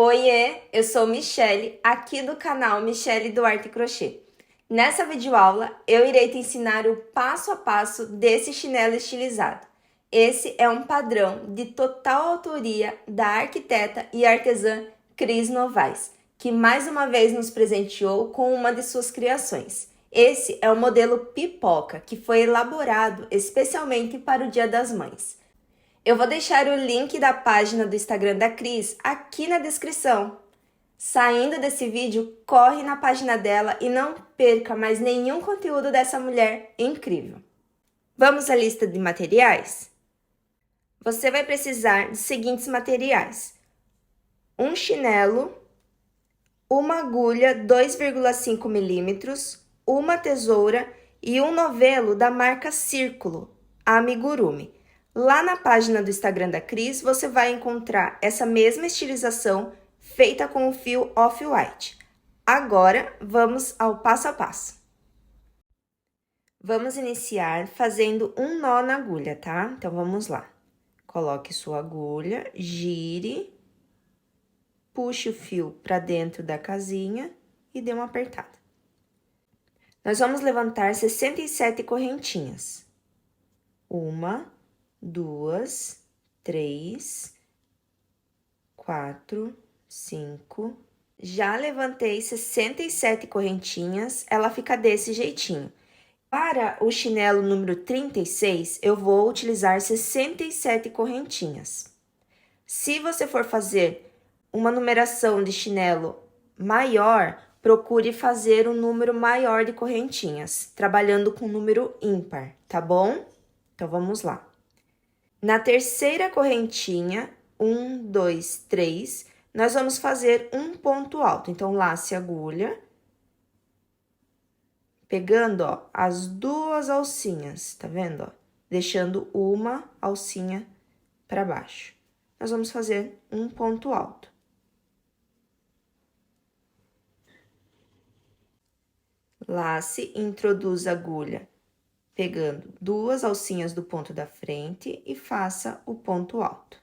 Oiê, eu sou Michele, aqui do canal Michele do Arte e Crochê. Nessa videoaula, eu irei te ensinar o passo a passo desse chinelo estilizado. Esse é um padrão de total autoria da arquiteta e artesã Cris Novaes, que mais uma vez nos presenteou com uma de suas criações. Esse é o modelo Pipoca, que foi elaborado especialmente para o Dia das Mães. Eu vou deixar o link da página do Instagram da Cris aqui na descrição. Saindo desse vídeo, corre na página dela e não perca mais nenhum conteúdo dessa mulher incrível. Vamos à lista de materiais? Você vai precisar dos seguintes materiais: um chinelo, uma agulha 2,5 milímetros, uma tesoura e um novelo da marca Círculo, Amigurumi. Lá na página do Instagram da Cris, você vai encontrar essa mesma estilização feita com o fio off-white. Agora, vamos ao passo a passo. Vamos iniciar fazendo um nó na agulha, tá? Então, vamos lá. Coloque sua agulha, gire, puxe o fio para dentro da casinha e dê uma apertada. Nós vamos levantar 67 correntinhas. 1, 2, 3, 4, 5. Já levantei 67 correntinhas, ela fica desse jeitinho. Para o chinelo número 36, eu vou utilizar 67 correntinhas. Se você for fazer uma numeração de chinelo maior, procure fazer um número maior de correntinhas, trabalhando com número ímpar, tá bom? Então, vamos lá. Na terceira correntinha, 1, 2, 3, nós vamos fazer um ponto alto. Então, lace a agulha, pegando, ó, as duas alcinhas, tá vendo, ó? Deixando uma alcinha para baixo. Nós vamos fazer um ponto alto. Lace, introduz a agulha, pegando duas alcinhas do ponto da frente e faça o ponto alto.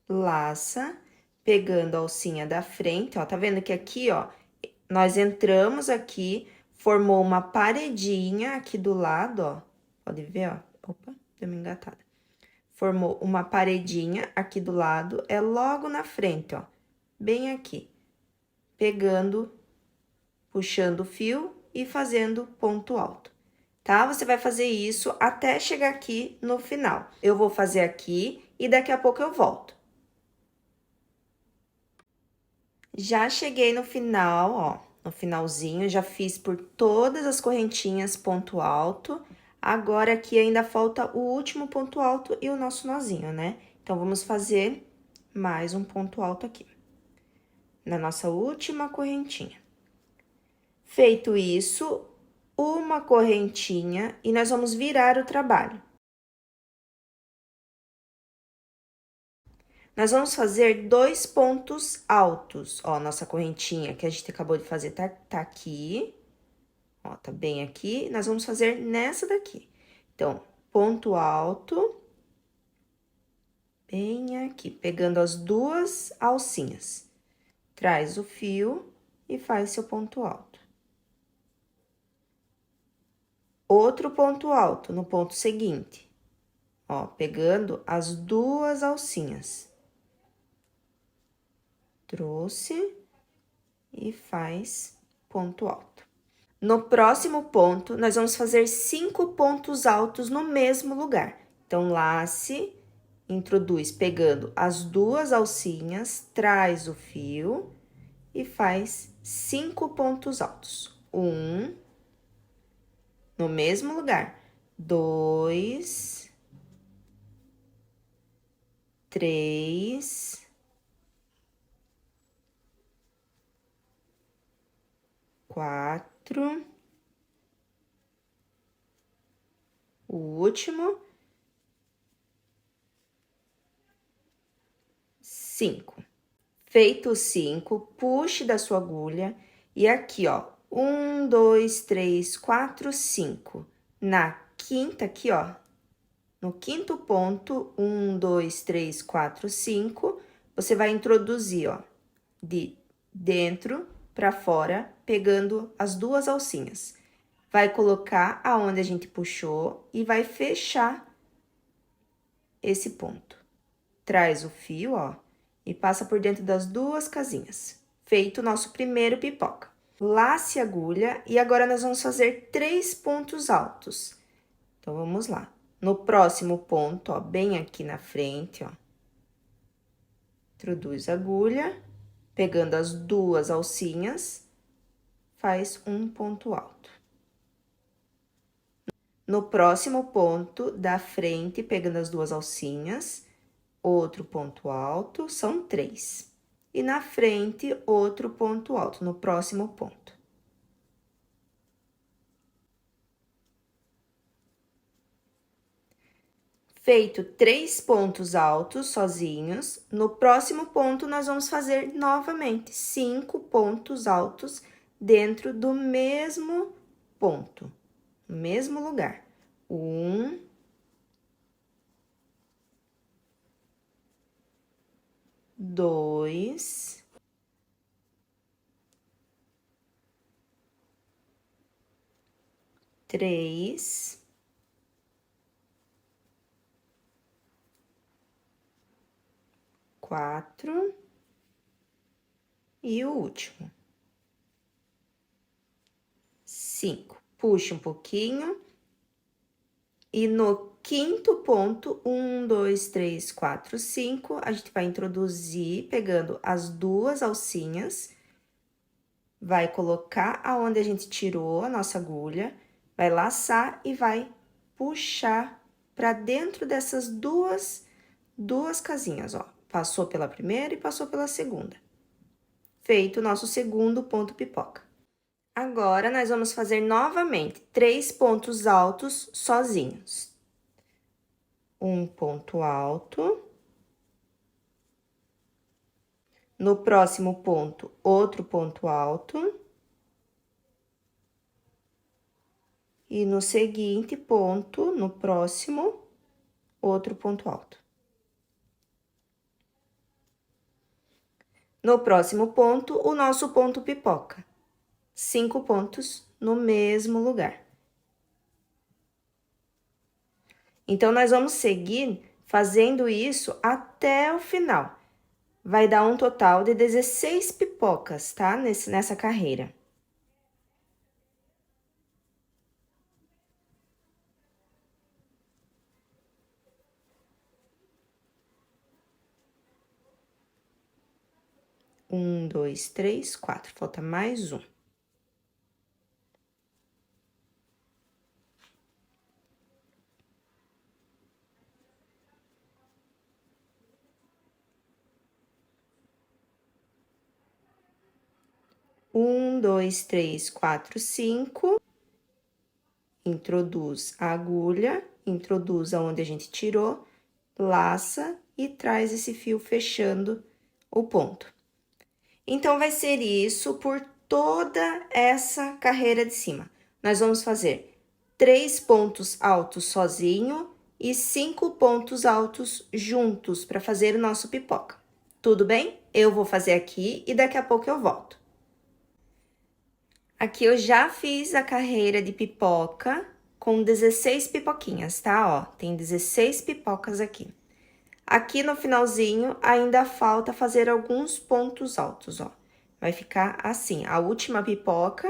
Laça, pegando a alcinha da frente, ó, tá vendo que aqui, ó, nós entramos aqui, formou uma paredinha aqui do lado, ó, pode ver, ó, opa, deu uma engatada. Formou uma paredinha aqui do lado, é logo na frente, ó, bem aqui, pegando, puxando o fio e fazendo ponto alto, tá? Você vai fazer isso até chegar aqui no final. Eu vou fazer aqui e daqui a pouco eu volto. Já cheguei no final, ó, no finalzinho, já fiz por todas as correntinhas ponto alto. Agora, aqui ainda falta o último ponto alto e o nosso nozinho, né? Então, vamos fazer mais um ponto alto aqui, na nossa última correntinha. Feito isso, uma correntinha e nós vamos virar o trabalho. Nós vamos fazer 2 pontos altos, ó, nossa correntinha que a gente acabou de fazer tá aqui, ó, tá bem aqui, nós vamos fazer nessa daqui. Então, ponto alto, bem aqui, pegando as duas alcinhas. Traz o fio e faz seu ponto alto. Outro ponto alto no ponto seguinte, ó, pegando as duas alcinhas. Trouxe e faz ponto alto. No próximo ponto, nós vamos fazer 5 pontos altos no mesmo lugar. Então, lace, introduz pegando as duas alcinhas, traz o fio e faz 5 pontos altos. 1, no mesmo lugar. 2, 3, 4, o último, 5. Feito os 5, puxe da sua agulha e aqui, ó, 1, 2, 3, 4, 5. Na quinta aqui, ó, no quinto ponto, 1, 2, 3, 4, 5, você vai introduzir, ó, de dentro para fora, pegando as duas alcinhas. Vai colocar aonde a gente puxou e vai fechar esse ponto. Traz o fio, ó, e passa por dentro das duas casinhas. Feito o nosso primeiro pipoca. Lace a agulha e agora nós vamos fazer 3 pontos altos. Então, vamos lá. No próximo ponto, ó, bem aqui na frente, ó, introduz a agulha, pegando as duas alcinhas, faz um ponto alto. No próximo ponto da frente, pegando as duas alcinhas, outro ponto alto, são 3. E na frente, outro ponto alto, no próximo ponto. Feito 3 pontos altos sozinhos, no próximo ponto, nós vamos fazer novamente 5 pontos altos dentro do mesmo ponto, no mesmo lugar. 1, 2, 3, 4 e o último. 5. Puxa um pouquinho. E no quinto ponto, 1, 2, 3, 4, 5, a gente vai introduzir pegando as duas alcinhas, vai colocar aonde a gente tirou a nossa agulha, vai laçar e vai puxar para dentro dessas duas casinhas, ó. Passou pela primeira e passou pela segunda. Feito o nosso segundo ponto pipoca. Agora, nós vamos fazer novamente 3 pontos altos sozinhos. Um ponto alto. No próximo ponto, outro ponto alto. E no seguinte ponto, no próximo, outro ponto alto. No próximo ponto, o nosso ponto pipoca. 5 pontos no mesmo lugar. Então, nós vamos seguir fazendo isso até o final. Vai dar um total de 16 pipocas, tá? Nessa carreira. Um, 2, 3, 4. Falta mais um. Um, dois, três, quatro, 5. Introduz a agulha, introduz aonde a gente tirou, laça e traz esse fio fechando o ponto. Então, vai ser isso por toda essa carreira de cima. Nós vamos fazer 3 pontos altos sozinho e 5 pontos altos juntos para fazer o nosso pipoca. Tudo bem? Eu vou fazer aqui e daqui a pouco eu volto. Aqui eu já fiz a carreira de pipoca com 16 pipoquinhas, tá? Ó, tem 16 pipocas aqui. Aqui no finalzinho ainda falta fazer alguns pontos altos, ó. Vai ficar assim, a última pipoca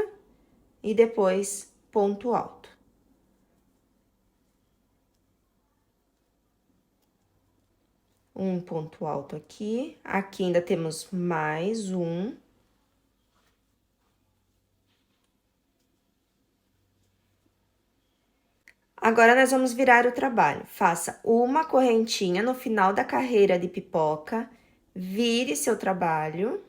e depois ponto alto. Um ponto alto aqui. Aqui ainda temos mais um. Agora, nós vamos virar o trabalho. Faça uma correntinha no final da carreira de pipoca, vire seu trabalho,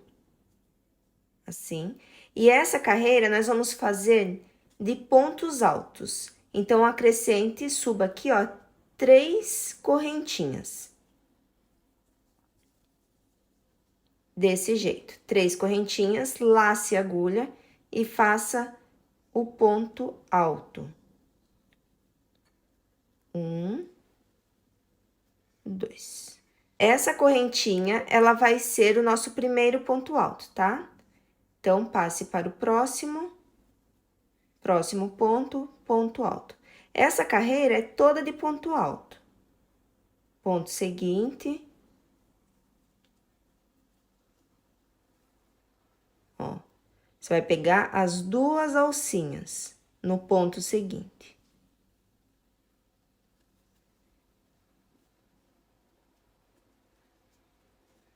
assim. E essa carreira, nós vamos fazer de pontos altos. Então, acrescente e suba aqui, ó, 3 correntinhas. Desse jeito, 3 correntinhas, lace a agulha e faça o ponto alto. 1, 2. Essa correntinha, ela vai ser o nosso primeiro ponto alto, tá? Então, passe para o próximo ponto, ponto alto. Essa carreira é toda de ponto alto. Ponto seguinte. Ó, você vai pegar as duas alcinhas no ponto seguinte.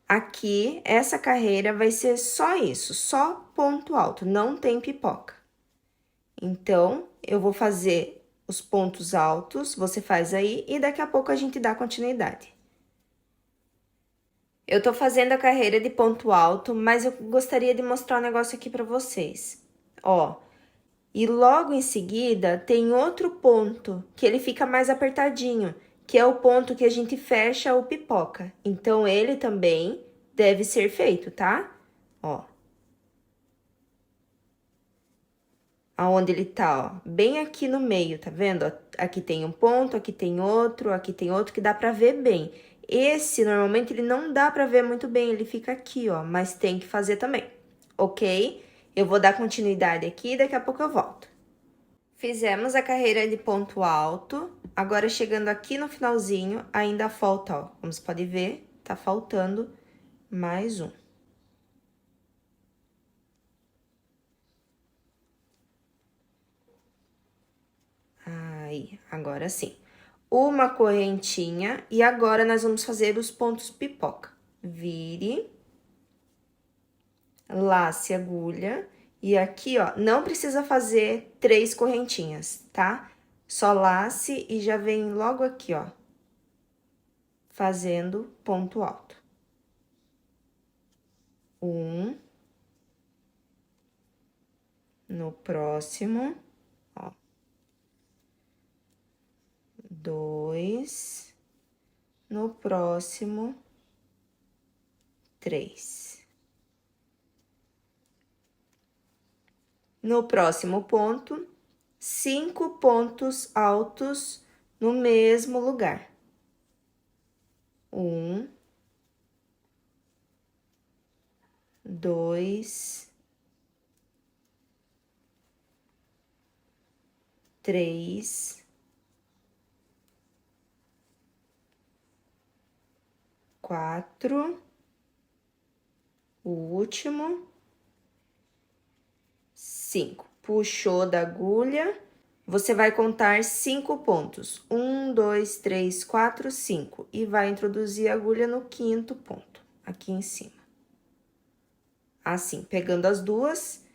Aqui, essa carreira vai ser só isso, só ponto alto, não tem pipoca. Então, eu vou fazer os pontos altos, você faz aí, e daqui a pouco a gente dá continuidade. Eu tô fazendo a carreira de ponto alto, mas eu gostaria de mostrar um negócio aqui pra vocês. Ó, e logo em seguida tem outro ponto, que ele fica mais apertadinho, que é o ponto que a gente fecha o pipoca. Então, ele também deve ser feito, tá? Ó. Aonde ele tá, ó, bem aqui no meio, tá vendo? Aqui tem um ponto, aqui tem outro, que dá pra ver bem. Esse, normalmente, ele não dá pra ver muito bem, ele fica aqui, ó, mas tem que fazer também, ok? Eu vou dar continuidade aqui e daqui a pouco eu volto. Fizemos a carreira de ponto alto, agora chegando aqui no finalzinho, ainda falta, ó, como você pode ver, tá faltando mais um. Aí, agora sim. Uma correntinha e agora nós vamos fazer os pontos pipoca. Vire, lace agulha e aqui, ó, não precisa fazer 3 correntinhas, tá? Só lace e já vem logo aqui, ó, fazendo ponto alto. Um, no próximo, ó, 2, no próximo, 3. No próximo ponto, 5 pontos altos no mesmo lugar. 1, 2, 3, 4, o último, 5. Puxou da agulha, você vai contar 5 pontos. 1, 2, 3, 4, 5. E vai introduzir a agulha no 5º ponto, aqui em cima. Assim, pegando as duas,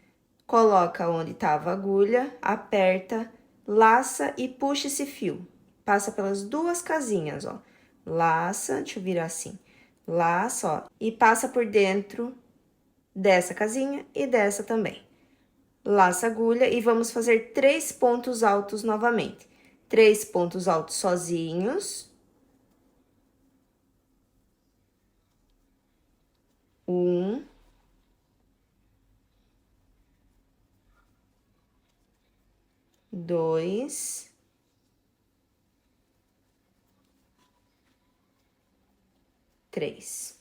coloca onde estava a agulha, aperta, laça e puxa esse fio. Passa pelas duas casinhas, ó. Laça, deixa eu virar assim. Laça, ó, e passa por dentro dessa casinha e dessa também. Laça a agulha e vamos fazer 3 pontos altos novamente. 3 pontos altos sozinhos. 1. 2. 3.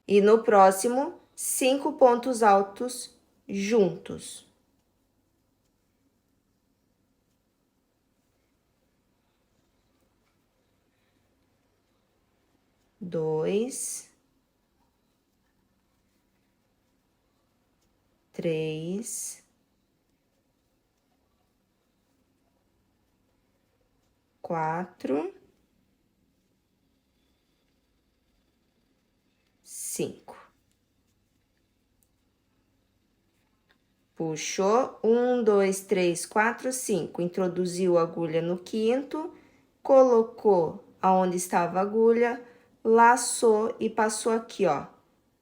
E no próximo, 5 pontos altos juntos. 2, 3, 4, 5. Puxou, 1, 2, 3, 4, 5. Introduziu a agulha no 5º, colocou aonde estava a agulha, laçou e passou aqui, ó,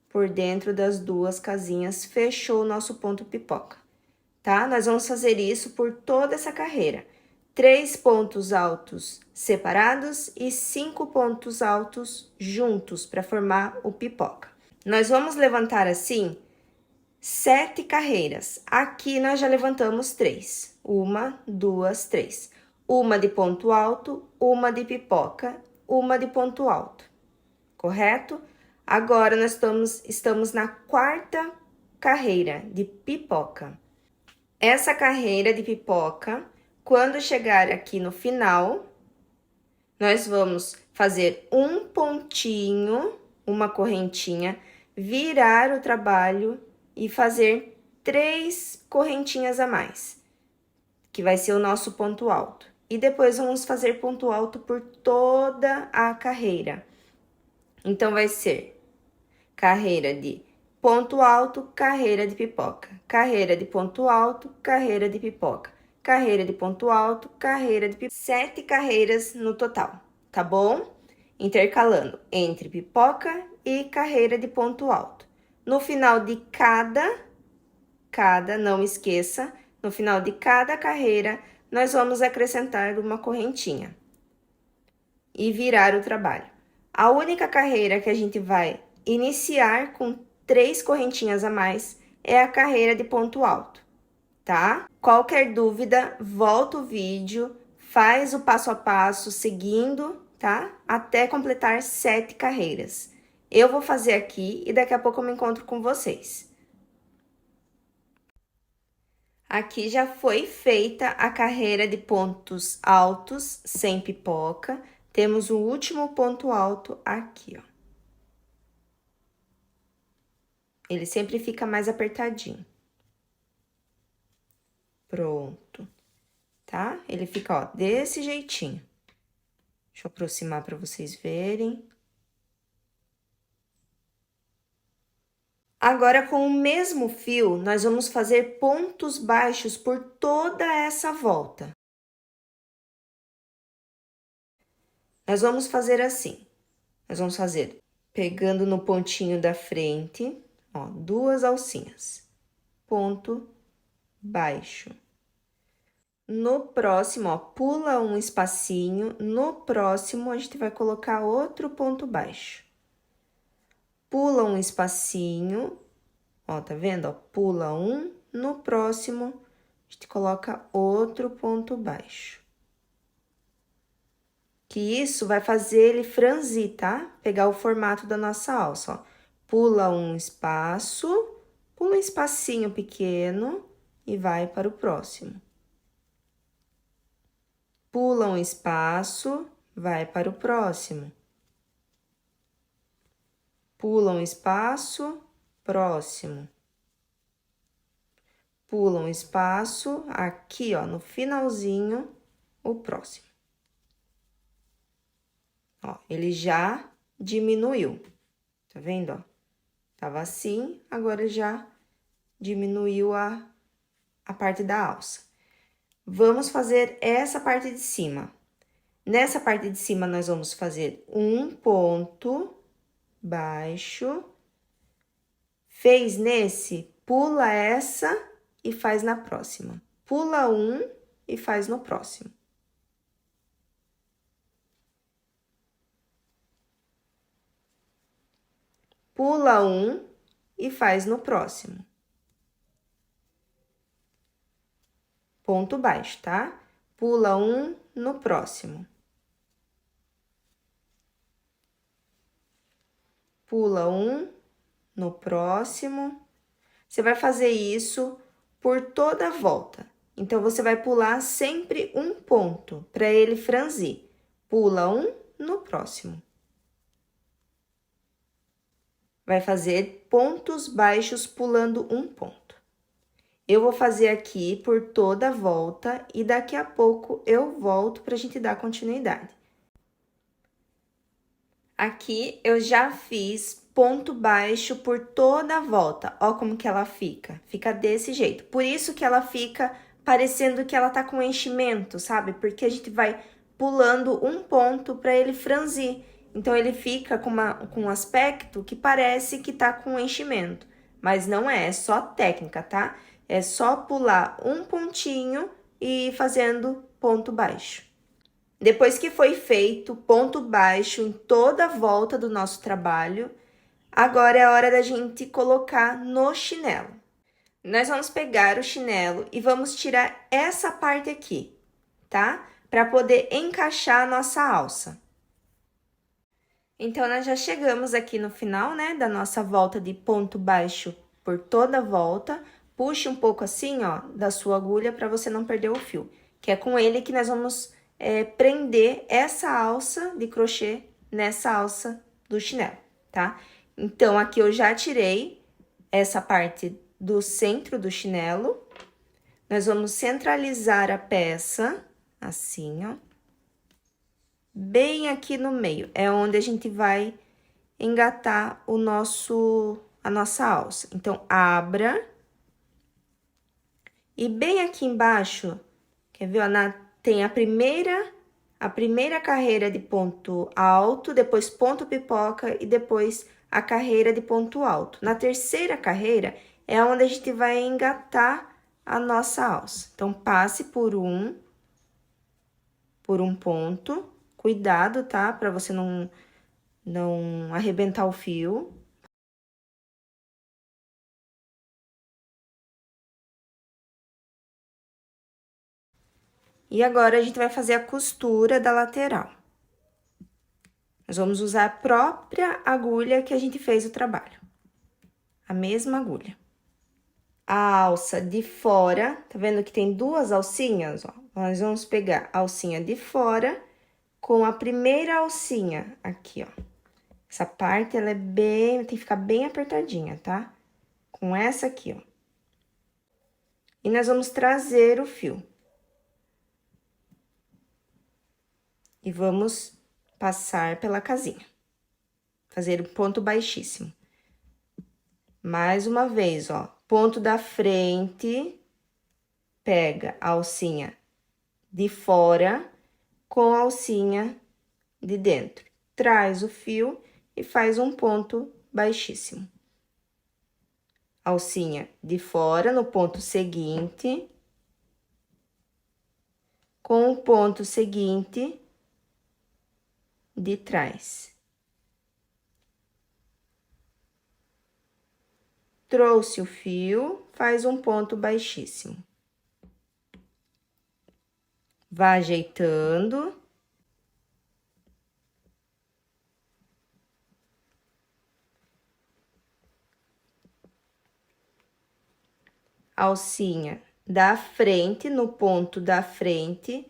por dentro das duas casinhas, fechou o nosso ponto pipoca, tá? Nós vamos fazer isso por toda essa carreira. 3 pontos altos separados e 5 pontos altos juntos para formar o pipoca. Nós vamos levantar assim 7 carreiras. Aqui nós já levantamos 3. 1, 2, 3. uma de ponto alto, uma de pipoca, uma de ponto alto, correto? Agora, nós estamos na quarta carreira de pipoca. Essa carreira de pipoca, quando chegar aqui no final, nós vamos fazer um pontinho, uma correntinha, virar o trabalho e fazer 3 correntinhas a mais, que vai ser o nosso ponto alto. E depois vamos fazer ponto alto por toda a carreira. Então, vai ser carreira de ponto alto, carreira de pipoca, carreira de ponto alto, carreira de pipoca, carreira de ponto alto, carreira de pipoca. 7 carreiras no total, tá bom? Intercalando entre pipoca e carreira de ponto alto. No final de não esqueça, no final de cada carreira, nós vamos acrescentar uma correntinha e virar o trabalho. A única carreira que a gente vai iniciar com 3 correntinhas a mais é a carreira de ponto alto, tá? Qualquer dúvida, volta o vídeo, faz o passo a passo seguindo, tá? Até completar 7 carreiras. Eu vou fazer aqui e daqui a pouco eu me encontro com vocês. Aqui já foi feita a carreira de pontos altos sem pipoca. Temos o último ponto alto aqui, ó. Ele sempre fica mais apertadinho. Pronto, tá? Ele fica, ó, desse jeitinho. Deixa eu aproximar para vocês verem. Agora, com o mesmo fio, nós vamos fazer pontos baixos por toda essa volta. Nós vamos fazer assim. Nós vamos fazer pegando no pontinho da frente, ó, 2 alcinhas. Ponto baixo. No próximo, ó, pula um espacinho. No próximo, a gente vai colocar outro ponto baixo. Pula um espacinho, ó, tá vendo? Ó, pula um, no próximo, a gente coloca outro ponto baixo. Que isso vai fazer ele franzir, tá? Pegar o formato da nossa alça, ó. Pula um espaço, pula um espacinho pequeno e vai para o próximo. Pula um espaço, vai para o próximo. Pula um espaço, próximo. Pula um espaço, aqui, ó, no finalzinho, o próximo. Ó, ele já diminuiu, tá vendo, ó? Tava assim, agora já diminuiu a parte da alça. Vamos fazer essa parte de cima. Nessa parte de cima, nós vamos fazer um ponto baixo. Fez nesse, pula essa e faz na próxima. Pula um e faz no próximo. Pula um e faz no próximo. Ponto baixo, tá? Pula um no próximo. Pula um no próximo. Você vai fazer isso por toda a volta. Então, você vai pular sempre um ponto para ele franzir. Pula um no próximo. Vai fazer pontos baixos pulando um ponto. Eu vou fazer aqui por toda a volta e daqui a pouco eu volto para a gente dar continuidade. Aqui eu já fiz ponto baixo por toda a volta. Ó como que ela fica. Fica desse jeito. Por isso que ela fica parecendo que ela tá com enchimento, sabe? Porque a gente vai pulando um ponto para ele franzir. Então, ele fica com um aspecto que parece que tá com enchimento. Mas não é só técnica, tá? É só pular um pontinho e ir fazendo ponto baixo. Depois que foi feito ponto baixo em toda a volta do nosso trabalho, agora é a hora da gente colocar no chinelo. Nós vamos pegar o chinelo e vamos tirar essa parte aqui, tá? para poder encaixar a nossa alça. Então, nós já chegamos aqui no final, né, da nossa volta de ponto baixo por toda a volta. Puxe um pouco assim, ó, da sua agulha para você não perder o fio, que é com ele que nós vamos prender essa alça de crochê nessa alça do chinelo, tá? Então, aqui eu já tirei essa parte do centro do chinelo. Nós vamos centralizar a peça, assim, ó. Bem aqui no meio, é onde a gente vai engatar a nossa alça. Então, abra. E bem aqui embaixo, quer ver, ó, tem a primeira carreira de ponto alto, depois ponto pipoca e depois a carreira de ponto alto. Na terceira carreira é onde a gente vai engatar a nossa alça. Então, passe por um ponto. Cuidado, tá? Para você não arrebentar o fio. E agora, a gente vai fazer a costura da lateral. Nós vamos usar a própria agulha que a gente fez o trabalho. A mesma agulha. A alça de fora, tá vendo que tem duas alcinhas, ó? Nós vamos pegar a alcinha de fora com a primeira alcinha aqui, ó. Essa parte, ela tem que ficar bem apertadinha, tá? Com essa aqui, ó. E nós vamos trazer o fio. E vamos passar pela casinha. Fazer o ponto baixíssimo. Mais uma vez, ó. Ponto da frente, pega a alcinha de fora com a alcinha de dentro. Traz o fio e faz um ponto baixíssimo. Alcinha de fora no ponto seguinte, com o ponto seguinte de trás. Trouxe o fio, faz um ponto baixíssimo. Vá ajeitando. Alcinha da frente, no ponto da frente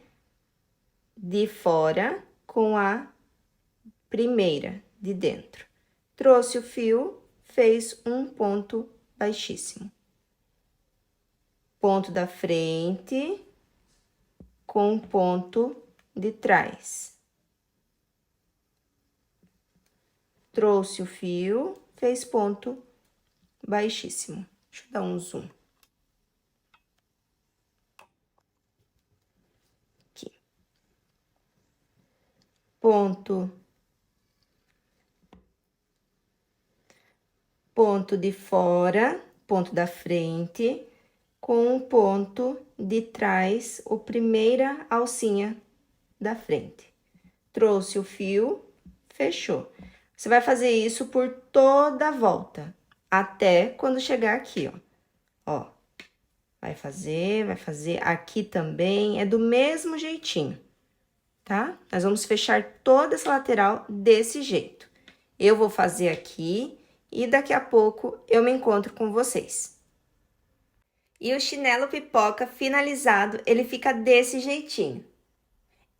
de fora, com a primeira de dentro. Trouxe o fio, fez um ponto baixíssimo. Ponto da frente com o ponto de trás. Trouxe o fio, fez ponto baixíssimo. Deixa eu dar um zoom. Aqui. Ponto de fora, ponto da frente, com o ponto de trás, a primeira alcinha da frente. Trouxe o fio, fechou. Você vai fazer isso por toda a volta, até quando chegar aqui, ó. Ó, vai fazer aqui também, é do mesmo jeitinho, tá? Nós vamos fechar toda essa lateral desse jeito. Eu vou fazer aqui e daqui a pouco eu me encontro com vocês. E o chinelo pipoca finalizado, ele fica desse jeitinho.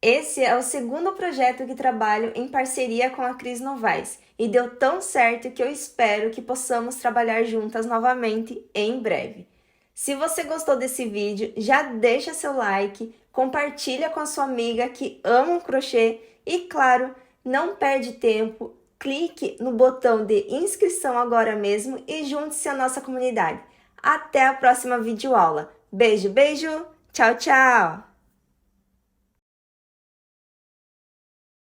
Esse é o segundo projeto que trabalho em parceria com a Cris Novaes e deu tão certo que eu espero que possamos trabalhar juntas novamente em breve. Se você gostou desse vídeo, já deixa seu like, compartilha com a sua amiga que ama o crochê e, claro, não perde tempo, clique no botão de inscrição agora mesmo e junte-se à nossa comunidade. Até a próxima videoaula. Beijo, beijo! Tchau, tchau!